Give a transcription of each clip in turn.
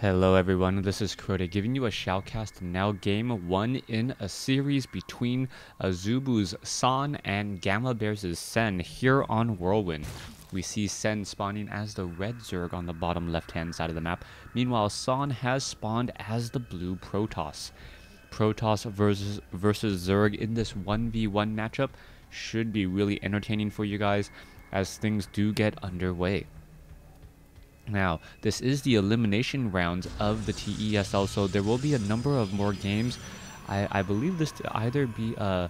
Hello everyone, this is Crota giving you a shoutcast now game 1 in a series between Azubu's San and Gamma Bears' Sen here on Whirlwind. We see Sen spawning as the red Zerg on the bottom left hand side of the map, meanwhile San has spawned as the blue Protoss. Protoss versus Zerg in this 1v1 matchup should be really entertaining for you guys as things do get underway. Now, this is the elimination rounds of the TESL, so there will be a number of more games. I believe this to either be a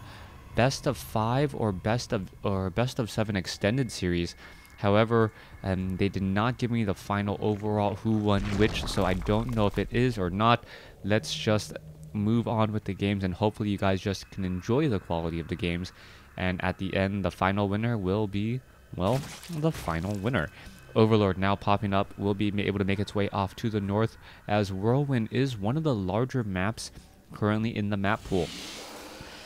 best of 5 or best of 7 extended series. However, they did not give me the final overall who won which, so I don't know if it is or not. Let's just move on with the games, and hopefully you guys just can enjoy the quality of the games. And at the end, the final winner will be, well, the final winner. Overlord now popping up will be able to make its way off to the north, as Whirlwind is one of the larger maps currently in the map pool.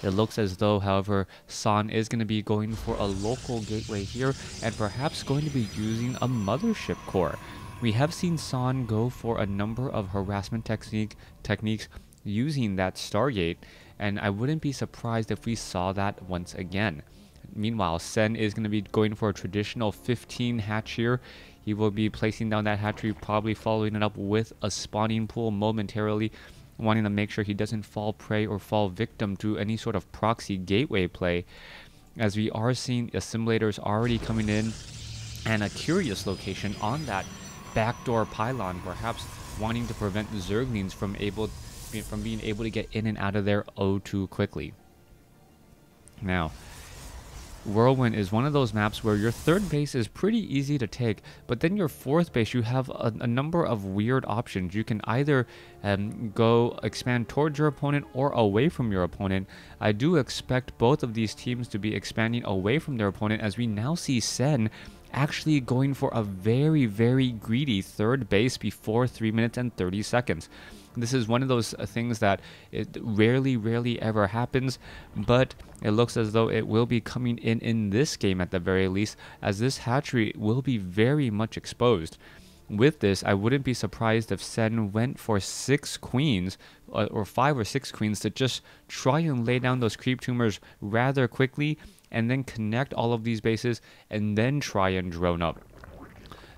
It looks as though, however, San is going to be going for a local gateway here and perhaps going to be using a mothership core. We have seen San go for a number of harassment techniques using that Stargate, and I wouldn't be surprised if we saw that once again. Meanwhile, Sen is going to be going for a traditional 15 hatch here. He will be placing down that hatchery, probably following it up with a spawning pool momentarily, wanting to make sure he doesn't fall prey or fall victim to any sort of proxy gateway play, as we are seeing assimilators already coming in and a curious location on that backdoor pylon, perhaps wanting to prevent Zerglings from being able to get in and out of there too quickly. Now, Whirlwind is one of those maps where your third base is pretty easy to take, but then your fourth base, you have a number of weird options. You can either go expand towards your opponent or away from your opponent. I do expect both of these teams to be expanding away from their opponent, as we now see Sen actually going for a very, very greedy third base before 3 minutes and 30 seconds. This is one of those things that it rarely ever happens, but it looks as though it will be coming in this game at the very least, as this hatchery will be very much exposed. With this, I wouldn't be surprised if Sen went for 6 queens, or 5 or 6 queens, to just try and lay down those creep tumors rather quickly, and then connect all of these bases, and then try and drone up.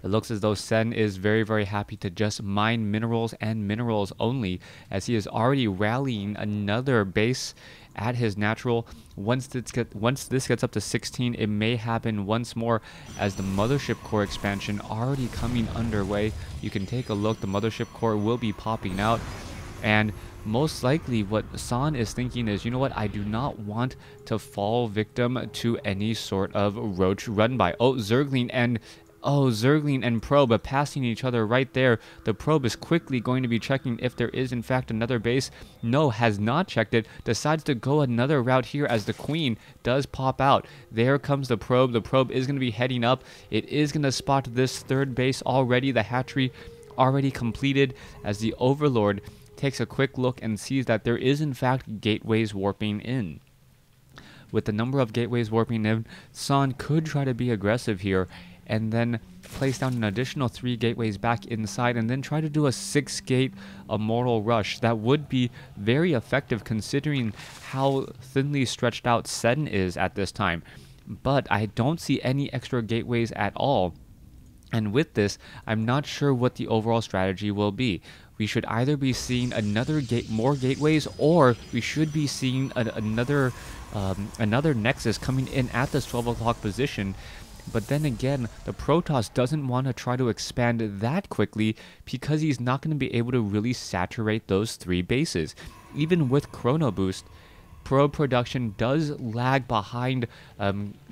It looks as though Sen is very happy to just mine minerals and minerals only, as he is already rallying another base at his natural. Once this gets up to 16, it may happen once more, as the mothership core expansion already coming underway. You can take a look, the mothership core will be popping out, and most likely what San is thinking is, you know what, I do not want to fall victim to any sort of roach run by. Zergling and probe are passing each other right there. The probe is quickly going to be checking if there is in fact another base. No, has not checked it. Decides to go another route here, as the queen does pop out. There comes the probe. The probe is going to be heading up. It is going to spot this third base already. The hatchery already completed, as the overlord takes a quick look and sees that there is in fact gateways warping in. With the number of gateways warping in, San could try to be aggressive here and then place down an additional 3 gateways back inside, and then try to do a 6-gate immortal rush. That would be very effective considering how thinly stretched out Sen is at this time. But I don't see any extra gateways at all. And with this, I'm not sure what the overall strategy will be. We should either be seeing more gateways, or we should be seeing another nexus coming in at this 12 o'clock position. But then again, the Protoss doesn't want to try to expand that quickly, because he's not going to be able to really saturate those 3 bases. Even with Chrono Boost, probe production does lag behind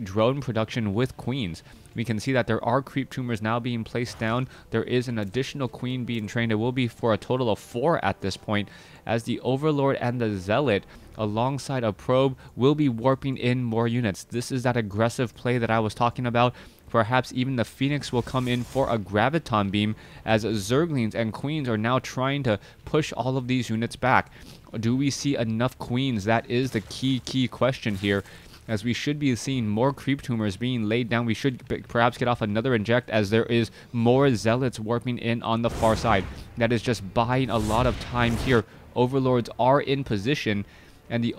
drone production with queens. We can see that there are creep tumors now being placed down. There is an additional queen being trained. It will be for a total of 4 at this point, as the Overlord and the Zealot, alongside a probe, will be warping in more units. This is that aggressive play that I was talking about. Perhaps even the Phoenix will come in for a Graviton Beam, as Zerglings and Queens are now trying to push all of these units back. Do we see enough Queens? That is the key question here. as we should be seeing more creep tumors being laid down. We should perhaps get off another inject, as there is more zealots warping in on the far side. That is just buying a lot of time here. Overlords are in position, and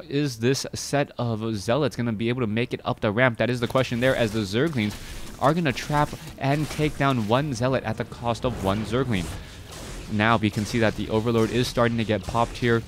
is this set of zealots going to be able to make it up the ramp? That is the question there, as the Zerglings are going to trap and take down one zealot at the cost of one Zergling. Now we can see that the Overlord is starting to get popped here.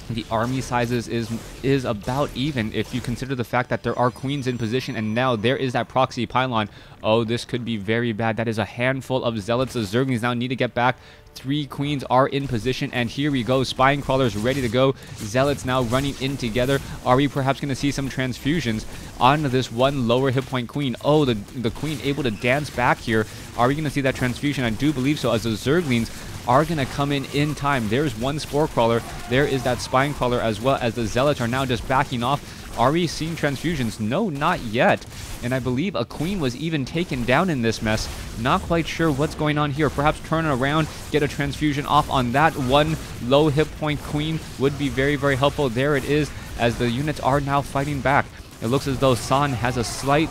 The army sizes is about even if you consider the fact that there are queens in position, and now there is that proxy pylon. Oh, this could be very bad. That is a handful of zealots. The Zerglings now need to get back. 3 queens are in position, and here we go. Spine crawlers ready to go. Zealots now running in together. Are we perhaps going to see some transfusions on this one lower hit point queen? Oh, the queen able to dance back here. Are we going to see that transfusion? I do believe so, as the Zerglings are going to come in time. There's one spore crawler. There is that spine crawler, as well as the zealots are now just backing off. Are we seeing transfusions? No, not yet. And I believe a queen was even taken down in this mess. Not quite sure what's going on here. Perhaps turn around, get a transfusion off on that one low hit point queen would be very, very helpful. There it is, as the units are now fighting back. It looks as though San has a slight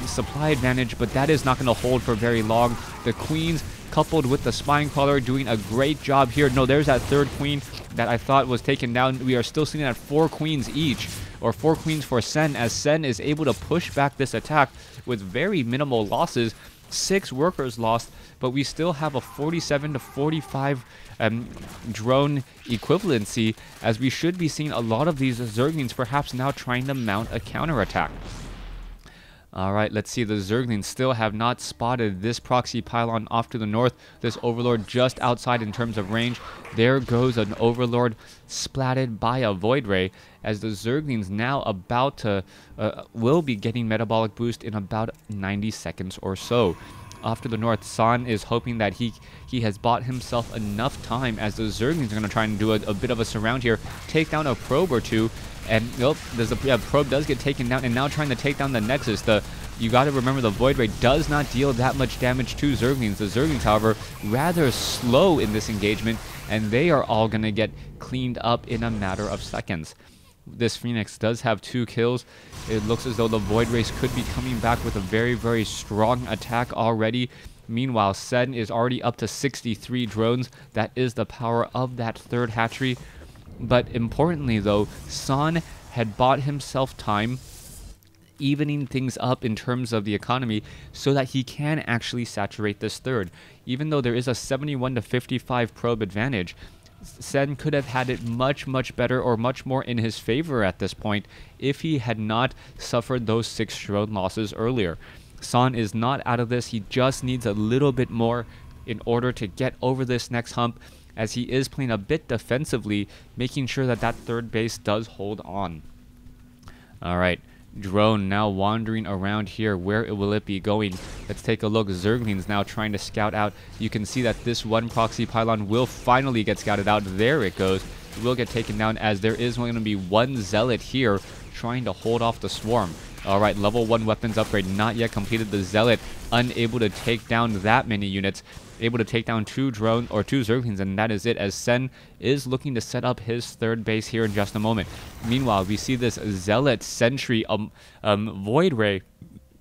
supply advantage, but that is not going to hold for very long. The queens, coupled with the spine crawler, doing a great job here. No, there's that third queen that I thought was taken down. We are still sitting at 4 queens each, or 4 queens for Sen, as Sen is able to push back this attack with very minimal losses. 6 workers lost, but we still have a 47 to 45 drone equivalency, as we should be seeing a lot of these Zerglings perhaps now trying to mount a counterattack. Alright, let's see. The Zerglings still have not spotted this proxy pylon off to the north. This Overlord just outside in terms of range. There goes an Overlord splatted by a Void Ray, as the Zerglings now about to will be getting metabolic boost in about 90 seconds or so. Off to the north, San is hoping that he has bought himself enough time, as the Zerglings are going to try and do a bit of a surround here, take down a probe or two. And nope, probe does get taken down, and now trying to take down the Nexus. You got to remember, the Void Ray does not deal that much damage to Zerglings. The Zerglings, however, rather slow in this engagement, and they are all going to get cleaned up in a matter of seconds. This Phoenix does have 2 kills. It looks as though the Void Race could be coming back with a very, very strong attack already. Meanwhile, Sen is already up to 63 drones. That is the power of that third hatchery. But importantly, though, San had bought himself time, evening things up in terms of the economy, so that he can actually saturate this third. Even though there is a 71 to 55 probe advantage, Sen could have had it much, much better, or much more in his favor at this point, if he had not suffered those 6 drone losses earlier. San is not out of this. He just needs a little bit more in order to get over this next hump, as he is playing a bit defensively, making sure that that third base does hold on. Alright, drone now wandering around here. Where will it be going? Let's take a look. Zerglings now trying to scout out. You can see that this one proxy pylon will finally get scouted out. There it goes. It will get taken down, as there is going to be one zealot here trying to hold off the swarm. Alright, level 1 weapons upgrade not yet completed. The zealot unable to take down that many units. Able to take down 2 Zerglings, and that is it, as Sen is looking to set up his third base here in just a moment. Meanwhile, we see this Zealot Sentry Void Ray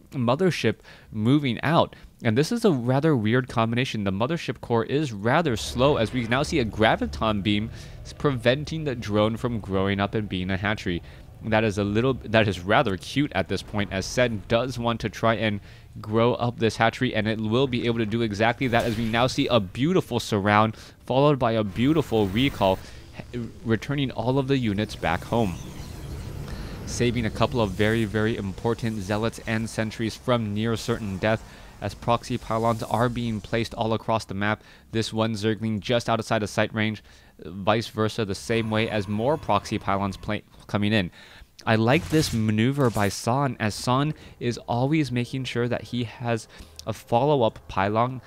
mothership moving out, and this is a rather weird combination. The mothership core is rather slow, as we now see a graviton beam preventing the drone from growing up and being a hatchery. That is rather cute at this point, as Sen does want to try and grow up this hatchery, and it will be able to do exactly that, as we now see a beautiful surround followed by a beautiful recall, returning all of the units back home, saving a couple of very, very important zealots and sentries from near certain death, as proxy pylons are being placed all across the map. This one Zergling just outside of sight range, vice versa the same way, as more proxy pylons coming in. I like this maneuver by San, as San is always making sure that he has a follow-up pylon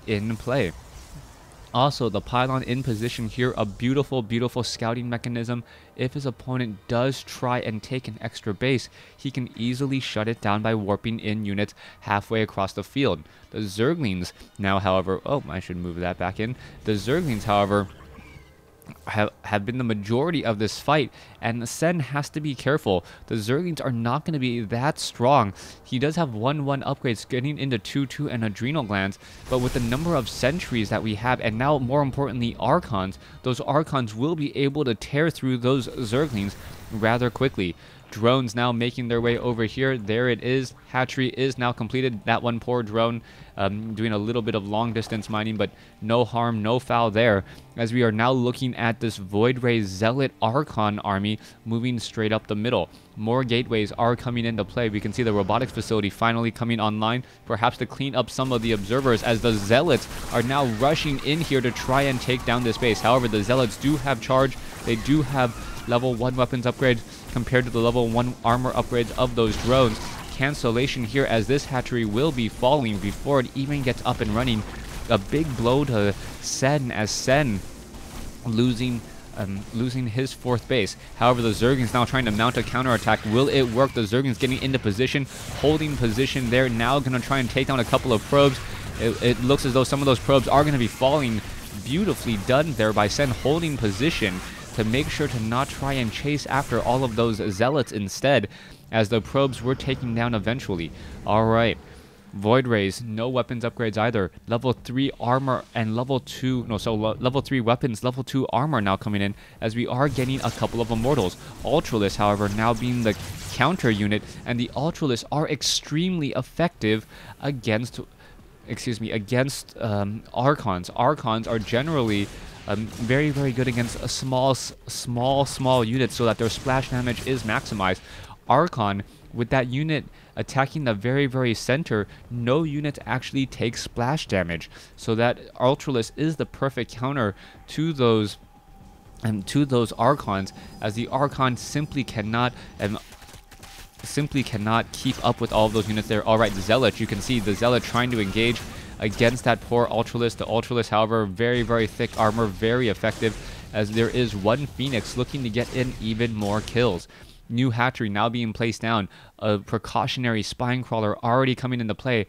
in play. Also, the pylon in position here, a beautiful, beautiful scouting mechanism. If his opponent does try and take an extra base, he can easily shut it down by warping in units halfway across the field. The Zerglings now, however, oh, I should move that back in. The Zerglings, however, have been the majority of this fight, and Sen has to be careful. The Zerglings are not going to be that strong. He does have 1-1 upgrades getting into 2-2 and Adrenal Glands, but with the number of sentries that we have, and now more importantly Archons, those Archons will be able to tear through those Zerglings rather quickly. Drones now making their way over here. There it is. Hatchery is now completed. That one poor drone doing a little bit of long distance mining, but no harm, no foul there. As we are now looking at this Void Ray Zealot Archon army moving straight up the middle. More gateways are coming into play. We can see the robotics facility finally coming online, perhaps to clean up some of the observers, as the Zealots are now rushing in here to try and take down this base. However, the Zealots do have charge. They do have level 1 weapons upgrades compared to the level 1 armor upgrades of those drones. Cancellation here, as this hatchery will be falling before it even gets up and running. A big blow to Sen, as Sen losing his 4th base. However, the Zerglings now trying to mount a counterattack. Will it work? The Zerglings getting into position, holding position there. Now going to try and take down a couple of probes. It looks as though some of those probes are going to be falling. Beautifully done there by Sen, holding position to make sure to not try and chase after all of those Zealots instead, as the probes were taken down eventually. Alright, Void Rays, no weapons upgrades either. Level 3 armor and level 3 weapons, level 2 armor now coming in, as we are getting a couple of Immortals. Ultralisk, however, now being the counter unit, and the Ultralisk are extremely effective against Archons. Archons are generally very, very good against a small units, so that their splash damage is maximized. Archon, with that unit attacking the very, very center, no units actually take splash damage, so that Ultralisk is the perfect counter to those Archons, as the Archon simply cannot keep up with all of those units there. Alright, Zealot, you can see the Zealot trying to engage against that poor Ultralisk. The Ultralisk, however, very, very thick armor, very effective, as there is one Phoenix looking to get in even more kills. New hatchery now being placed down. A precautionary spine crawler already coming into play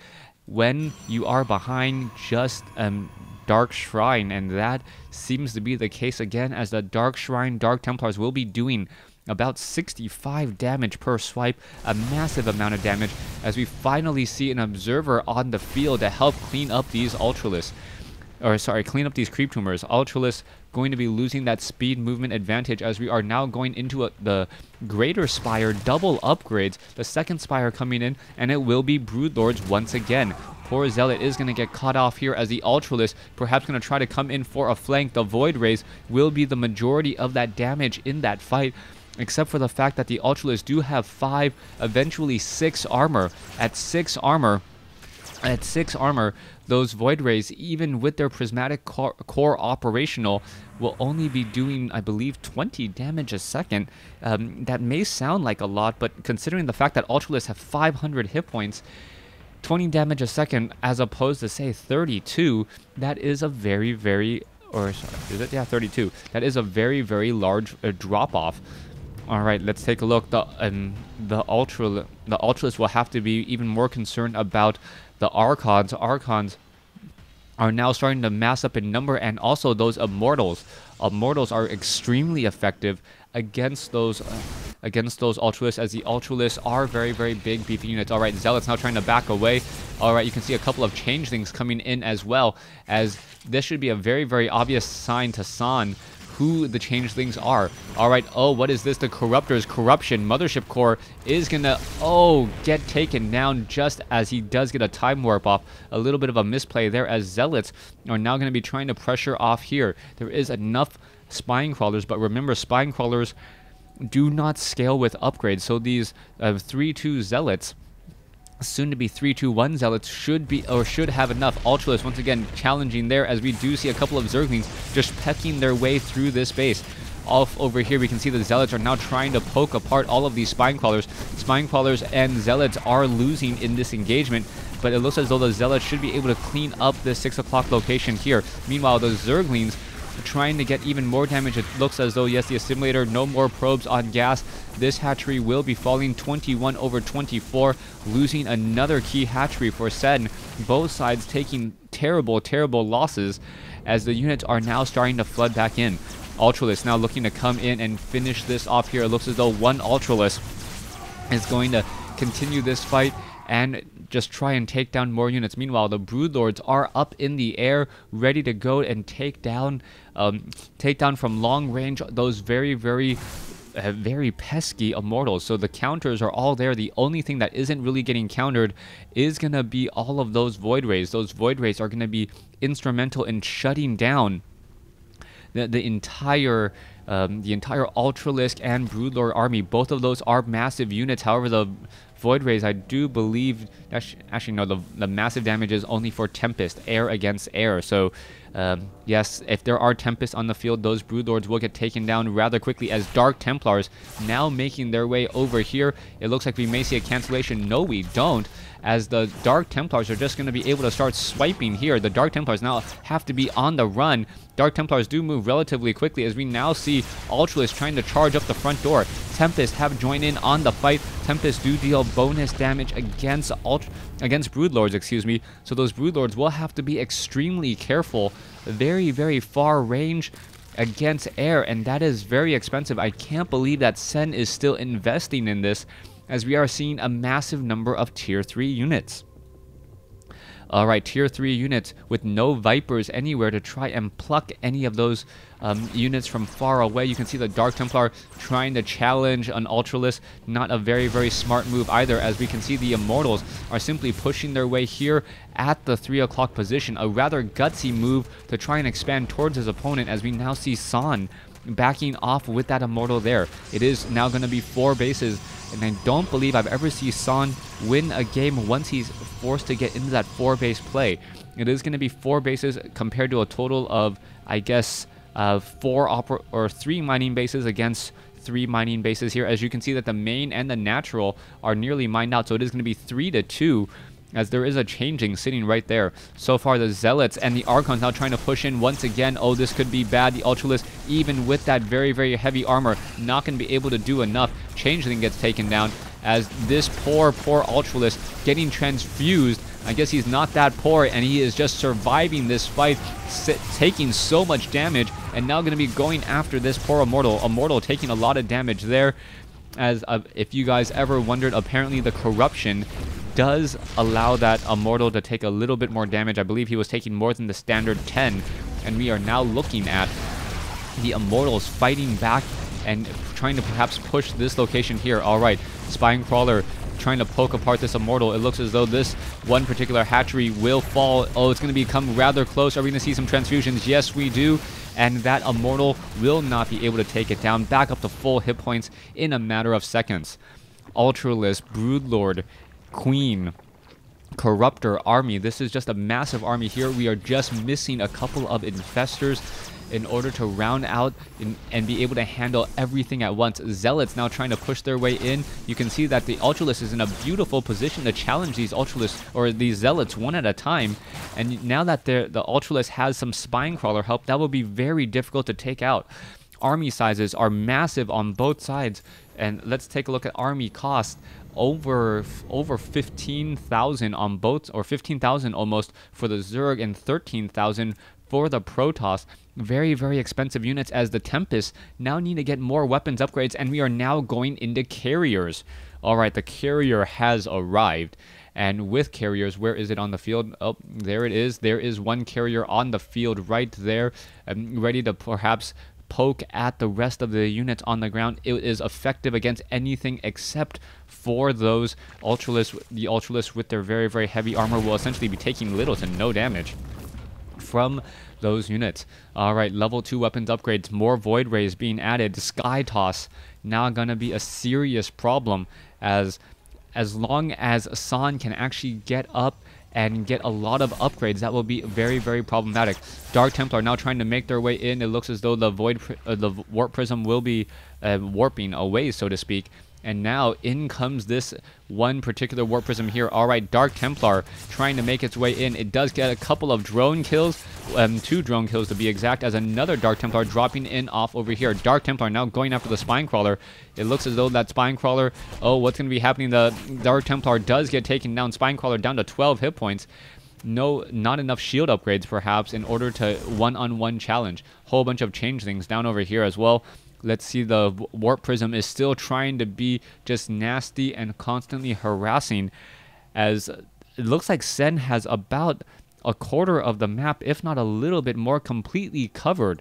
when you are behind just Dark Shrine, and that seems to be the case again, as the Dark Shrine Dark Templars will be doing about 65 damage per swipe, a massive amount of damage, as we finally see an observer on the field to help clean up these clean up these creep tumors. Ultralisk going to be losing that speed movement advantage, as we are now going into the Greater Spire double upgrades. The second Spire coming in, and it will be Broodlords once again. Poor Zealot is going to get caught off here, as the Ultralisk perhaps going to try to come in for a flank. The Void Rays will be the majority of that damage in that fight, except for the fact that the Ultralisk do have 5, eventually 6 armor. At 6 armor, those Void Rays, even with their prismatic core operational, will only be doing, I believe, 20 damage a second. That may sound like a lot, but considering the fact that Ultralisk have 500 hit points, 20 damage a second as opposed to, say, 32, that is a very, very, or sorry, is it? Yeah, 32. That is a very, very large drop-off. All right, let's take a look. The Ultralisk will have to be even more concerned about the Archons. Archons are now starting to mass up in number, and also those Immortals. Immortals are extremely effective against those Ultralisks, as the Ultralisks are very, very big, beefy units. All right, Zealot's now trying to back away. All right, you can see a couple of changelings coming in as well, as this should be a very, very obvious sign to San who the changelings are. All right, oh, what is this? The Corruptor's corruption. Mothership Core is gonna, get taken down just as he does get a time warp off. A little bit of a misplay there, as Zealots are now gonna be trying to pressure off here. There is enough spine crawlers, but remember, spine crawlers do not scale with upgrades. So these 3-2 Zealots, soon to be 3-2-1 Zealots, should have enough. Ultralisk once again challenging there, as we do see a couple of Zerglings just pecking their way through this base. Off over here, we can see the Zealots are now trying to poke apart all of these spine crawlers. Spine crawlers and Zealots are losing in this engagement, but it looks as though the Zealots should be able to clean up this 6 o'clock location here. Meanwhile, the Zerglings trying to get even more damage. It looks as though, yes, the assimilator, no more probes on gas. This hatchery will be falling 21/24, losing another key hatchery for Sen. Both sides taking terrible, terrible losses, as the units are now starting to flood back in. Ultralisk now looking to come in and finish this off here. It looks as though one Ultralisk is going to continue this fight and just try and take down more units. Meanwhile, the Broodlords are up in the air, ready to go and take down from long range those very pesky Immortals. So the counters are all there. The only thing that isn't really getting countered is going to be all of those Void Rays. Those Void Rays are going to be instrumental in shutting down the entire Ultralisk and Broodlord army. Both of those are massive units. However, the Void Rays, I do believe, actually no, the massive damage is only for Tempest, air against air. So yes, if there are Tempests on the field, those Broodlords will get taken down rather quickly, as Dark Templars now making their way over here. It looks like we may see a cancellation. No, we don't, as the Dark Templars are just going to be able to start swiping here. The Dark Templars now have to be on the run. Dark Templars do move relatively quickly, as we now see Ultralisk trying to charge up the front door. Tempest have joined in on the fight. Tempest do deal bonus damage against Broodlords, excuse me. So those Broodlords will have to be extremely careful. Very far range against air, and that is very expensive. I can't believe that Sen is still investing in this, as we are seeing a massive number of tier 3 units. Alright, tier 3 units with no Vipers anywhere to try and pluck any of those units from far away. You can see the Dark Templar trying to challenge an Ultralisk. Not a very smart move either, as we can see the Immortals are simply pushing their way here at the 3 o'clock position. A rather gutsy move to try and expand towards his opponent, as we now see San backing off with that Immortal there. It is now going to be 4 bases, and I don't believe I've ever seen San win a game once he's forced to get into that 4 base play. It is going to be 4 bases compared to a total of, I guess, 3 mining bases against 3 mining bases here. As you can see that the main and the natural are nearly mined out, so it is going to be 3-2. As there is a changing sitting right there. So far, the Zealots and the Archons now trying to push in once again. Oh, this could be bad. The Ultralisk, even with that very heavy armor, not going to be able to do enough. Changeling gets taken down, as this poor Ultralisk getting transfused. I guess he's not that poor, and he is just surviving this fight, taking so much damage, and now going to be going after this poor Immortal. Immortal taking a lot of damage there. As if you guys ever wondered, apparently the corruption does allow that Immortal to take a little bit more damage. I believe he was taking more than the standard 10, and we are now looking at the Immortals fighting back and trying to perhaps push this location here. Alright, Spine Crawler trying to poke apart this Immortal. It looks as though this one particular hatchery will fall. Oh, it's going to become rather close. Are we going to see some transfusions? Yes, we do. And that Immortal will not be able to take it down. Back up to full hit points in a matter of seconds. Ultralisk, Broodlord, Queen, Corruptor, Army. This is just a massive army here. We are just missing a couple of Infestors in order to round out and be able to handle everything at once. Zealots now trying to push their way in. You can see that the Ultralisk is in a beautiful position to challenge these Ultralisk, or these Zealots, one at a time. And now that the Ultralisk has some Spine Crawler help, that will be very difficult to take out. Army sizes are massive on both sides, and let's take a look at army cost. Over 15,000 on both, or 15,000 almost for the Zerg, and 13,000 for the Protoss. Very expensive units, as the Tempest now need to get more weapons upgrades, and we are now going into carriers. Alright, the carrier has arrived, and with carriers, where is it on the field? Oh, there it is. There is one carrier on the field right there, ready to perhaps poke at the rest of the units on the ground. It is effective against anything except for those Ultralisk. The Ultralisk with their very heavy armor will essentially be taking little to no damage from those units. Alright, level 2 weapons upgrades, more Void Rays being added. Sky Toss now gonna be a serious problem, as long as San can actually get up and get a lot of upgrades, that will be very problematic. Dark Templar now trying to make their way in. It looks as though the Warp Prism will be warping away, so to speak. And now in comes this one particular Warp Prism here. Alright, Dark Templar trying to make its way in. It does get a couple of drone kills, 2 drone kills to be exact, as another Dark Templar dropping in off over here. Dark Templar now going after the Spine Crawler. It looks as though that Spine Crawler, oh, what's going to be happening? The Dark Templar does get taken down. Spine Crawler down to 12 hit points. not enough shield upgrades perhaps in order to one-on-one challenge. Whole bunch of changelings down over here as well. Let's see, the Warp Prism is still trying to be just nasty and constantly harassing, as it looks like Sen has about a quarter of the map, if not a little bit more, completely covered.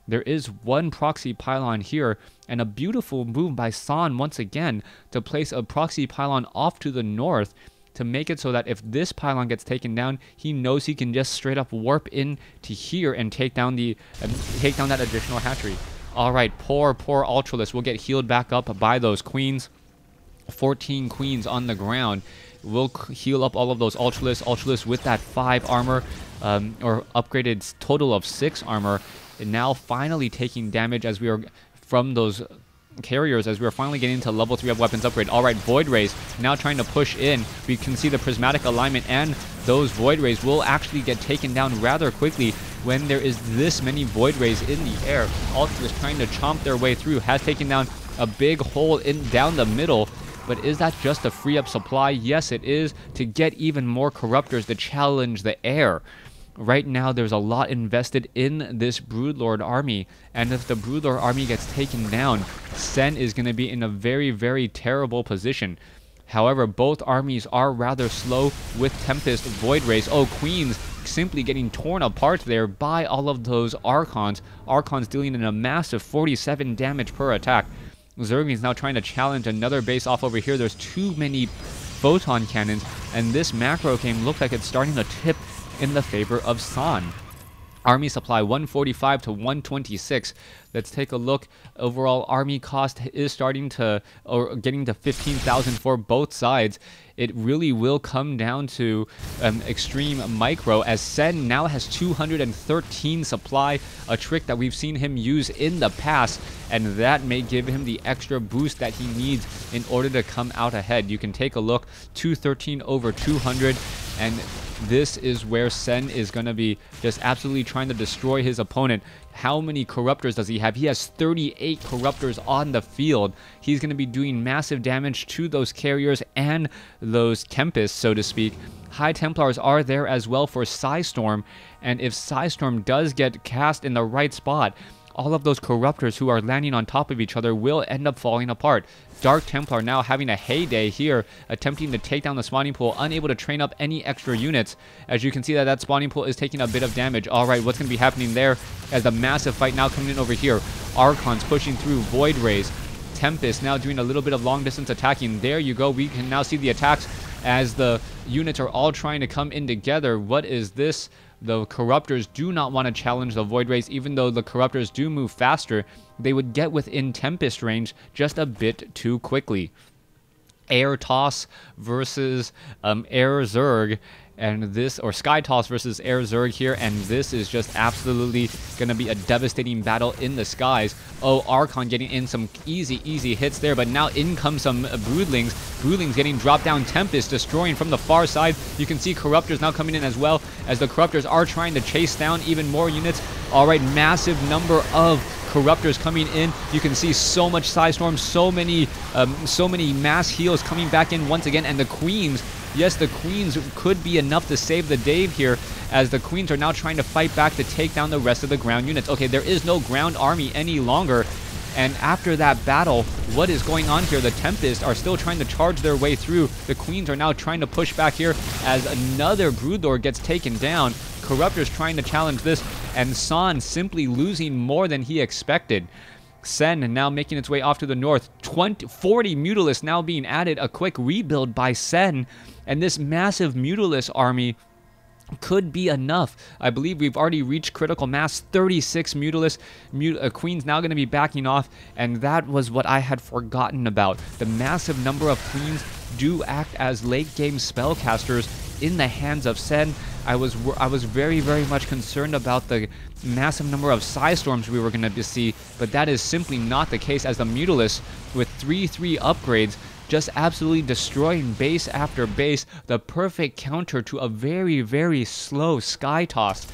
There is one proxy pylon here, and a beautiful move by San once again to place a proxy pylon off to the north to make it so that if this pylon gets taken down, he knows he can just straight up warp in to here and take down that additional hatchery. Alright, poor Ultralisk will get healed back up by those queens. 14 queens on the ground. We'll heal up all of those Ultralisk with that 5 armor, or upgraded total of 6 armor. And now finally taking damage as we are from those carriers, as we are finally getting to level 3 of weapons upgrade. Alright, Void Rays now trying to push in. We can see the prismatic alignment, and those Void Rays will actually get taken down rather quickly when there is this many Void Rays in the air. Ultralisk trying to chomp their way through, has taken down a big hole down the middle. But is that just to free up supply? Yes, it is, to get even more Corruptors to challenge the air. Right now, there's a lot invested in this Broodlord army, and if the Broodlord army gets taken down, Sen is going to be in a very, very terrible position. However, both armies are rather slow with Tempest Void Rays. Oh, Queens simply getting torn apart there by all of those Archons. Archons dealing in a massive 47 damage per attack. Zergling's now trying to challenge another base off over here. There's too many photon cannons, and this macro game looks like it's starting to tip in the favor of San. Army supply 145 to 126. Let's take a look. Overall army cost is starting to, or getting to 15,000 for both sides. It really will come down to extreme micro, as Sen now has 213 supply, a trick that we've seen him use in the past, and that may give him the extra boost that he needs in order to come out ahead. You can take a look, 213 over 200, and this is where Sen is going to be just absolutely trying to destroy his opponent. How many Corruptors does he have? He has 38 Corruptors on the field. He's going to be doing massive damage to those carriers and those Tempests, so to speak. High Templars are there as well for Psystorm, and if Psystorm does get cast in the right spot, all of those Corruptors who are landing on top of each other will end up falling apart. Dark Templar now having a heyday here, attempting to take down the spawning pool, unable to train up any extra units. As you can see, that spawning pool is taking a bit of damage. Alright, what's going to be happening there as the massive fight now coming in over here. Archons pushing through, Void Rays. Tempest now doing a little bit of long distance attacking. There you go, we can now see the attacks as the units are all trying to come in together. What is this? The Corruptors do not want to challenge the Void Rays, even though the Corruptors do move faster. They would get within Tempest range just a bit too quickly. Air Toss versus Air Zerg, and this, or Sky Toss versus Air Zerg here, and this is just absolutely going to be a devastating battle in the skies. Oh, Archon getting in some easy hits there, but now in comes some Broodlings. Broodlings getting dropped down, Tempest destroying from the far side. You can see Corruptors now coming in as well, as the Corruptors are trying to chase down even more units. Alright, massive number of Corruptors coming in. You can see so much Psystorm, so many mass heals coming back in once again, and the Queens. Yes, the Queens could be enough to save the day here, as the Queens are now trying to fight back to take down the rest of the ground units. Okay, there is no ground army any longer, and after that battle, what is going on here? The Tempests are still trying to charge their way through. The Queens are now trying to push back here as another Broodlord gets taken down. Corruptors trying to challenge this, and San simply losing more than he expected. Sen now making its way off to the north. 40 Mutalisks now being added. A quick rebuild by Sen. And this massive Mutalisk army could be enough. I believe we've already reached critical mass. 36 Mutalisks. Queen's now going to be backing off. And that was what I had forgotten about. The massive number of Queens do act as late game spellcasters in the hands of Sen. I was very much concerned about the massive number of Psystorms we were going to see, but that is simply not the case, as the Mutalisks with 3/3 upgrades just absolutely destroying base after base, the perfect counter to a very slow Sky Toss.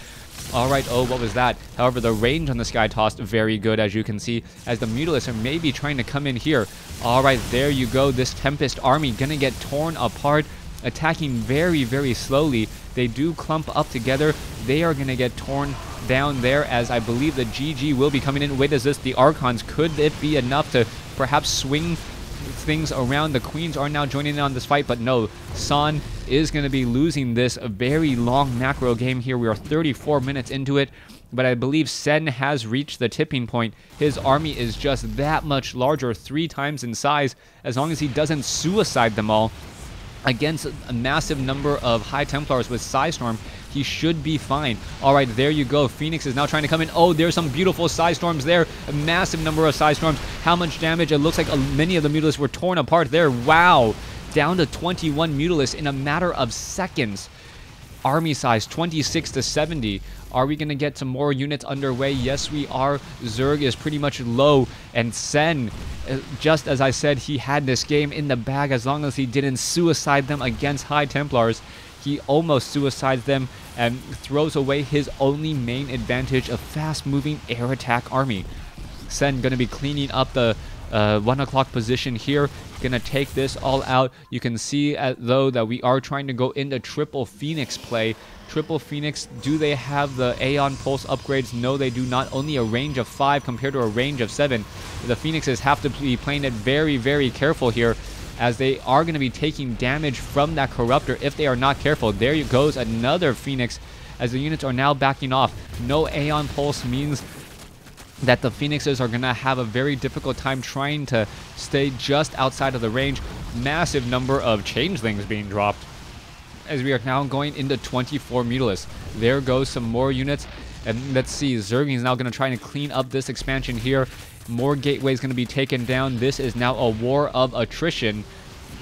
Alright, oh, what was that? However, the range on the Sky Toss, very good, as you can see, as the Mutalisks are maybe trying to come in here. Alright, there you go, this Tempest army gonna get torn apart, attacking very slowly. they do clump up together, they are going to get torn down there, as I believe the GG will be coming in. Wait, is this the Archons? Could it be enough to perhaps swing things around? The Queens are now joining in on this fight, but no, San is going to be losing this very long macro game here. We are 34 minutes into it, but I believe Sen has reached the tipping point. His army is just that much larger, 3 times in size. As long as he doesn't suicide them all against a massive number of High Templars with Psystorm, he should be fine. All right, there you go. Phoenix is now trying to come in. Oh, there's some beautiful Psystorms there. A massive number of Psystorms. How much damage? It looks like many of the Mutalisks were torn apart there. Wow. Down to 21 Mutalisks in a matter of seconds. Army size 26 to 70. Are we going to get some more units underway? Yes, we are. Zerg is pretty much low. And Sen, just as I said, he had this game in the bag as long as he didn't suicide them against High Templars. He almost suicides them and throws away his only main advantage, a fast-moving air attack army. Sen going to be cleaning up the 1 o'clock position here. Going to take this all out. You can see, though, that we are trying to go into triple Phoenix play. Triple Phoenix, do they have the Aeon Pulse upgrades? No, they do not. Only a range of 5 compared to a range of 7. The Phoenixes have to be playing it very, very careful here, as they are going to be taking damage from that Corruptor if they are not careful. There goes another Phoenix, as the units are now backing off. No Aeon Pulse means that the Phoenixes are going to have a very difficult time trying to stay just outside of the range. Massive number of Changelings being dropped, as we are now going into 24 Mutalisks. There goes some more units, and let's see, Zerg is now going to try and clean up this expansion here. More gateways going to be taken down. This is now a war of attrition,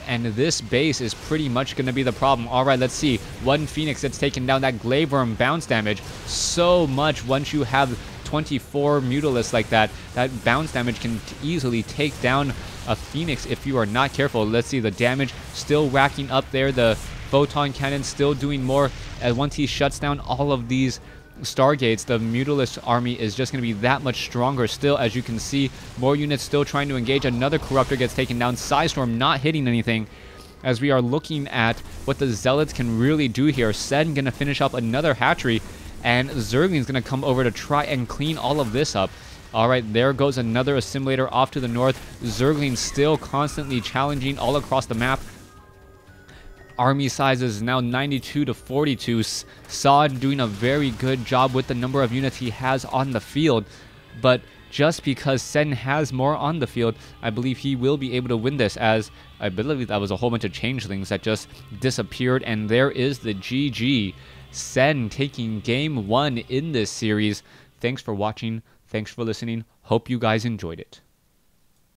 and this base is pretty much going to be the problem. All right, let's see. One Phoenix that's taken down. That Glaveworm bounce damage. So much once you have 24 Mutalisks like that. That bounce damage can easily take down a Phoenix if you are not careful. Let's see, the damage still racking up there. The Photon Cannon still doing more. And once he shuts down all of these Stargates, the Mutalisk army is just going to be that much stronger still. As you can see, more units still trying to engage. Another Corruptor gets taken down. Psystorm not hitting anything, as we are looking at what the Zealots can really do here. Sen going to finish up another hatchery, and Zergling's going to come over to try and clean all of this up. All right, there goes another assimilator off to the north. Zergling still constantly challenging all across the map. Army size is now 92 to 42. Saad doing a very good job with the number of units he has on the field. But just because Sen has more on the field, I believe he will be able to win this, as I believe that was a whole bunch of Changelings that just disappeared. And there is the GG. Sen taking game 1 in this series. Thanks for watching. Thanks for listening. Hope you guys enjoyed it.